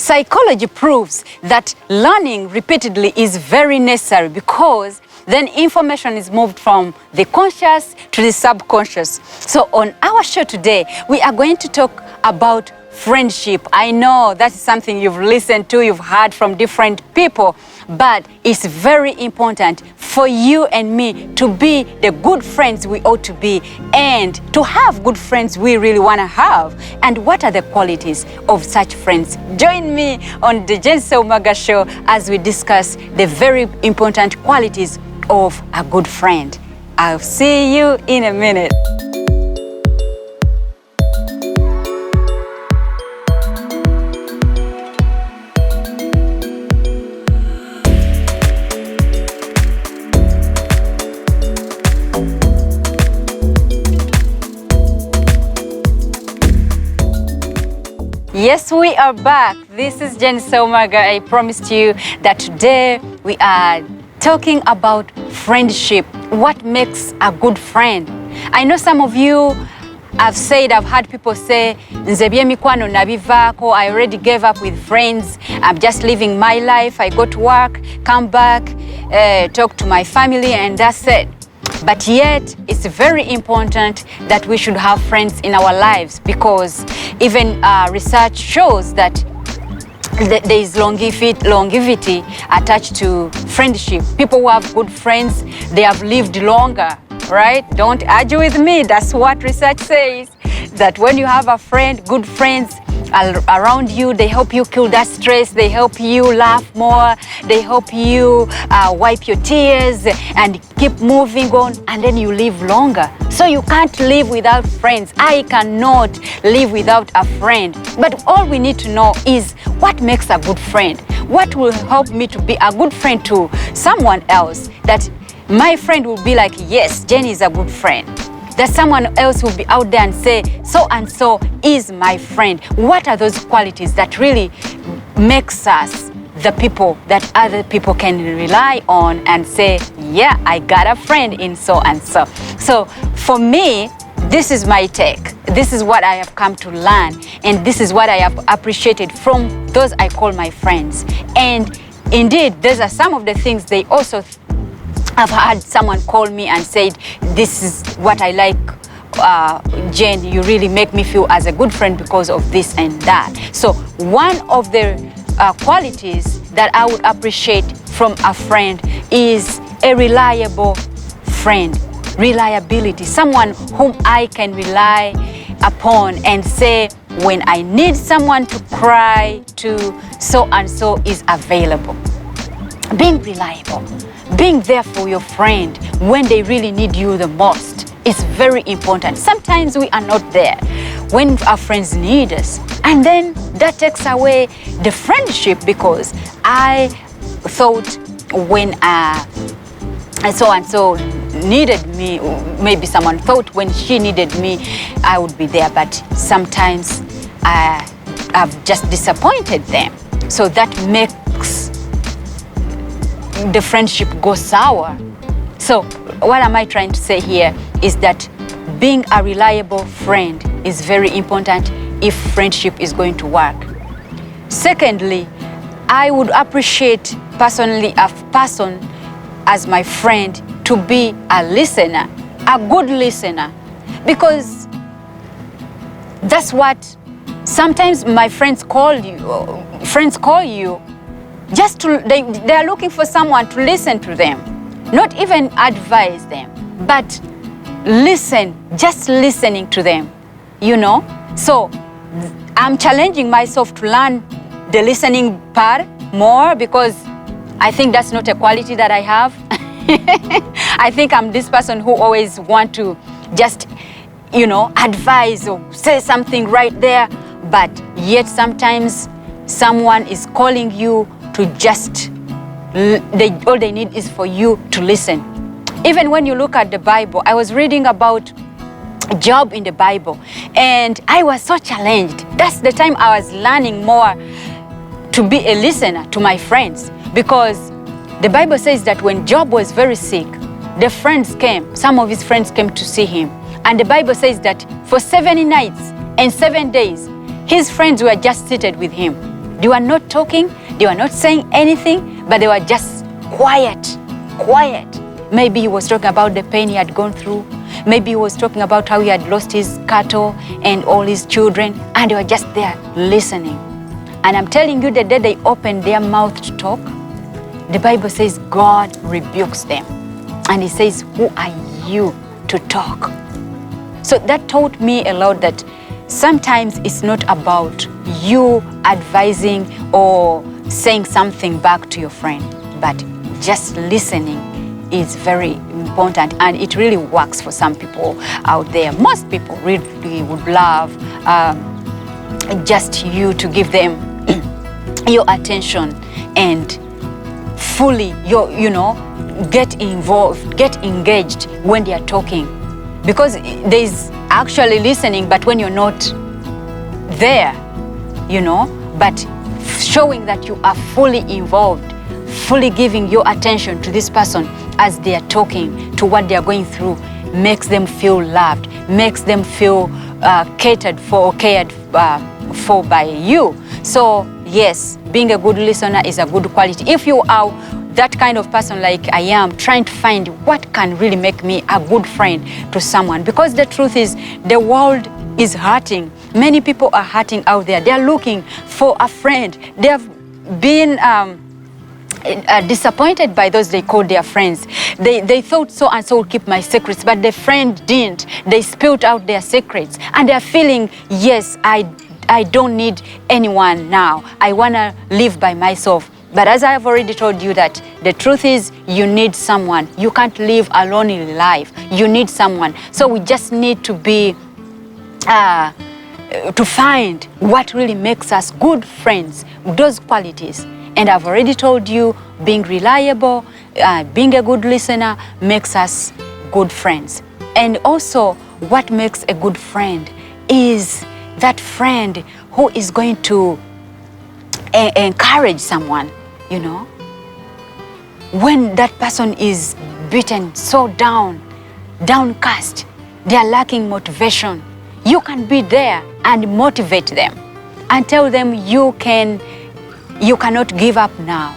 Psychology proves that learning repeatedly is very necessary because then information is moved from the conscious to the subconscious. So on our show today, we are going to talk about friendship. I know that's something you've listened to, you've heard from different people, but it's very important for you and me to be the good friends we ought to be and to have good friends we really want to have. And what are the qualities of such friends? Join me on the Jensen Umaga Show as we discuss the very important qualities of a good friend. I'll see you in a minute. Yes, we are back. This is Jensen Umaga. I promised you that today we are talking about friendship. What makes a good friend? I know some of you have said, I've heard people say, Nzebye mikwano nabivako, I already gave up with friends. I'm just living my life. I go to work, come back, talk to my family, and that's it. But yet, it's very important that we should have friends in our lives because even research shows that there is longevity attached to friendship. People who have good friends, they have lived longer, right? Don't argue with me. That's what research says, that when you have a friend, good friends around you, they help you kill that stress, they help you laugh more, they help you wipe your tears and keep moving on, and then you live longer. So you can't live without friends. I cannot live without a friend. But all we need to know is what makes a good friend. What will help me to be a good friend to someone else, that my friend will be like, yes, Jenny is a good friend. That someone else will be out there and say, so and so is my friend. What are those qualities that really makes us the people that other people can rely on and say, yeah, I got a friend in so and so. So for me, this is my take. This is what I have come to learn. And this is what I have appreciated from those I call my friends. And indeed, those are some of the things they also I've had someone call me and said, this is what I like, Jen, you really make me feel as a good friend because of this and that. So one of the qualities that I would appreciate from a friend is a reliable friend. Reliability, someone whom I can rely upon and say, when I need someone to cry to, so and so is available. Being reliable. Being there for your friend when they really need you the most is very important. Sometimes we are not there when our friends need us. And then that takes away the friendship because I thought when so-and-so needed me, maybe someone thought when she needed me, I would be there. But sometimes I've just disappointed them. So that makes the friendship go sour. So what am I trying to say here is that being a reliable friend is very important if friendship is going to work. Secondly, I would appreciate personally a person as my friend to be a listener, a good listener, because that's what sometimes my friends call you. Just to, they are looking for someone to listen to them, not even advise them, but listen, just listening to them, you know? So I'm challenging myself to learn the listening part more because I think that's not a quality that I have. I think I'm this person who always want to just, advise or say something right there, but yet sometimes someone is calling you to just, all they need is for you to listen. Even when you look at the Bible, I was reading about Job in the Bible, and I was so challenged. That's the time I was learning more to be a listener to my friends, because the Bible says that when Job was very sick, the friends came, some of his friends came to see him. And the Bible says that for 70 nights and 7 days, his friends were just seated with him. They were not talking, they were not saying anything, but they were just quiet. Maybe he was talking about the pain he had gone through. Maybe he was talking about how he had lost his cattle and all his children, and they were just there listening. And I'm telling you, the day they opened their mouth to talk, the Bible says God rebukes them. And he says, who are you to talk? So that taught me a lot, that sometimes it's not about you advising or saying something back to your friend, but just listening is very important, and it really works for some people out there. Most people really would love just you to give them your attention and fully get involved, get engaged when they are talking, because there's actually listening, but when you're not there, but showing that you are fully involved, fully giving your attention to this person as they are talking to what they are going through, makes them feel loved, makes them feel catered for by you. So yes, being a good listener is a good quality. If you are that kind of person like I am, trying to find what can really make me a good friend to someone, because the truth is the world is hurting. Many people are hurting out there. They are looking for a friend. They have been disappointed by those they called their friends. They thought so and so would keep my secrets, but the friend didn't. They spilled out their secrets, and they're feeling, yes, I don't need anyone now. I want to live by myself. But as I have already told you, that the truth is you need someone. You can't live a lonely life. You need someone. So we just need to be to find what really makes us good friends, those qualities. And I've already told you, being reliable, being a good listener makes us good friends. And also, what makes a good friend is that friend who is going to encourage someone, When that person is beaten so downcast, they are lacking motivation, you can be there and motivate them and tell them you cannot give up now,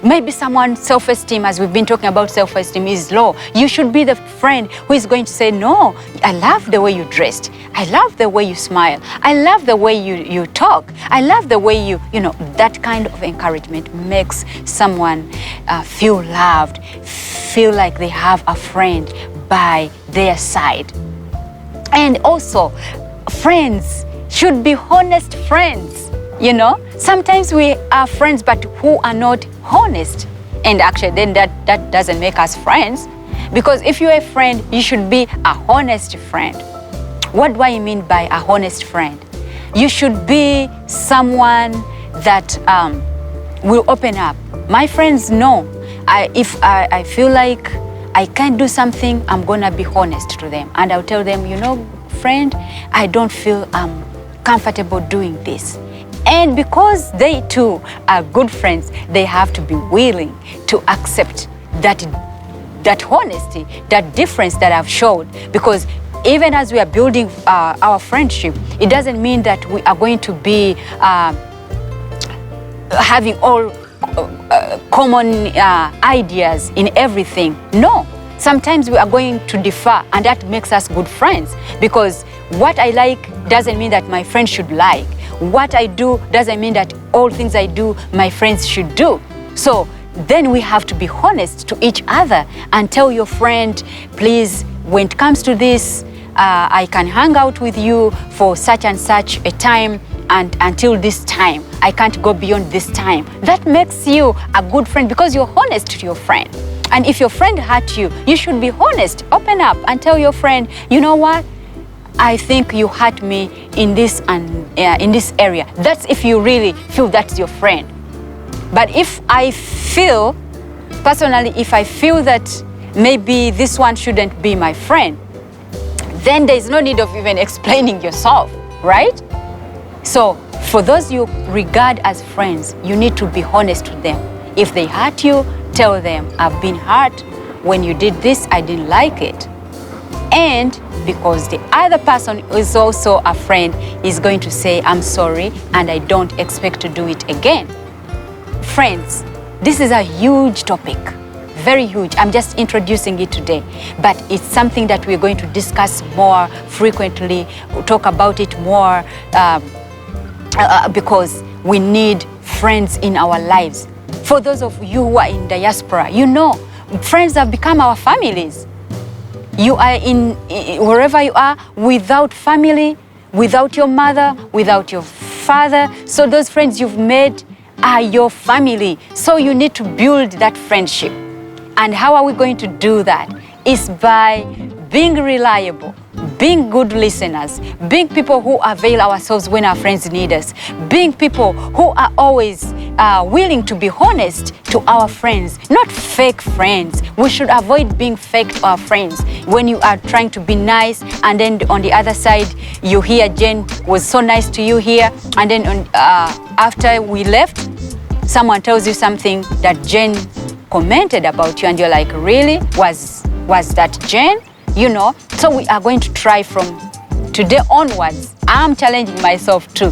Maybe someone's self-esteem, as we've been talking about, self-esteem is low. You should be the friend who is going to say, no, I love the way you dressed. I love the way you smile. I love the way you talk. I love the way that kind of encouragement makes someone feel loved, feel like they have a friend by their side. And also, friends should be honest friends. Sometimes we are friends but who are not honest, and actually then that doesn't make us friends, because if you're a friend, you should be a honest friend. What do I mean by a honest friend? You should be someone that will open up. My friends know if I feel like I can't do something, I'm gonna be honest to them, and I'll tell them, friend, I don't feel comfortable doing this. And because they too are good friends, they have to be willing to accept that honesty, that difference that I've showed. Because even as we are building our friendship, it doesn't mean that we are going to be having all common ideas in everything. No, sometimes we are going to differ, and that makes us good friends, because what I like doesn't mean that my friend should like. What I do doesn't mean that all things I do, my friends should do. So then we have to be honest to each other and tell your friend, please, when it comes to this, I can hang out with you for such and such a time, and until this time. I can't go beyond this time. That makes you a good friend, because you're honest to your friend. And if your friend hurt you, you should be honest, open up and tell your friend, you know what? I think you hurt me in this in this area. That's if you really feel that's your friend. But if I feel, personally, if I feel that maybe this one shouldn't be my friend, then there's no need of even explaining yourself, right? So for those you regard as friends, you need to be honest with them. If they hurt you, tell them, I've been hurt. When you did this, I didn't like it. And because the other person is also a friend is going to say, I'm sorry, and I don't expect to do it again. Friends, this is a huge topic, very huge. I'm just introducing it today, but it's something that we're going to discuss more frequently, talk about it more, because we need friends in our lives. For those of you who are in diaspora, you know, friends have become our families. You are in wherever you are, without family, without your mother, without your father. So those friends you've made are your family. So you need to build that friendship. And how are we going to do that? It's by being reliable, being good listeners, being people who avail ourselves when our friends need us, being people who are always willing to be honest to our friends, not fake friends. We should avoid being fake to our friends. When you are trying to be nice, and then on the other side, you hear Jen was so nice to you here, and then after we left, someone tells you something that Jen commented about you, and you're like, really? Was that Jen? You know, so we are going to try from today onwards. I'm challenging myself to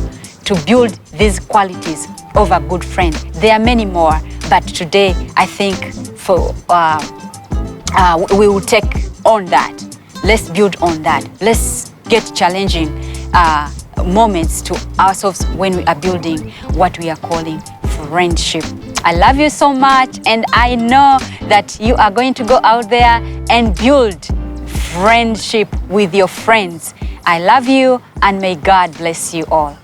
build these qualities of a good friend. There are many more, but today I think we will take on that. Let's build on that. Let's get challenging moments to ourselves when we are building what we are calling friendship. I love you so much, and I know that you are going to go out there and build friendship with your friends. I love you, and may God bless you all.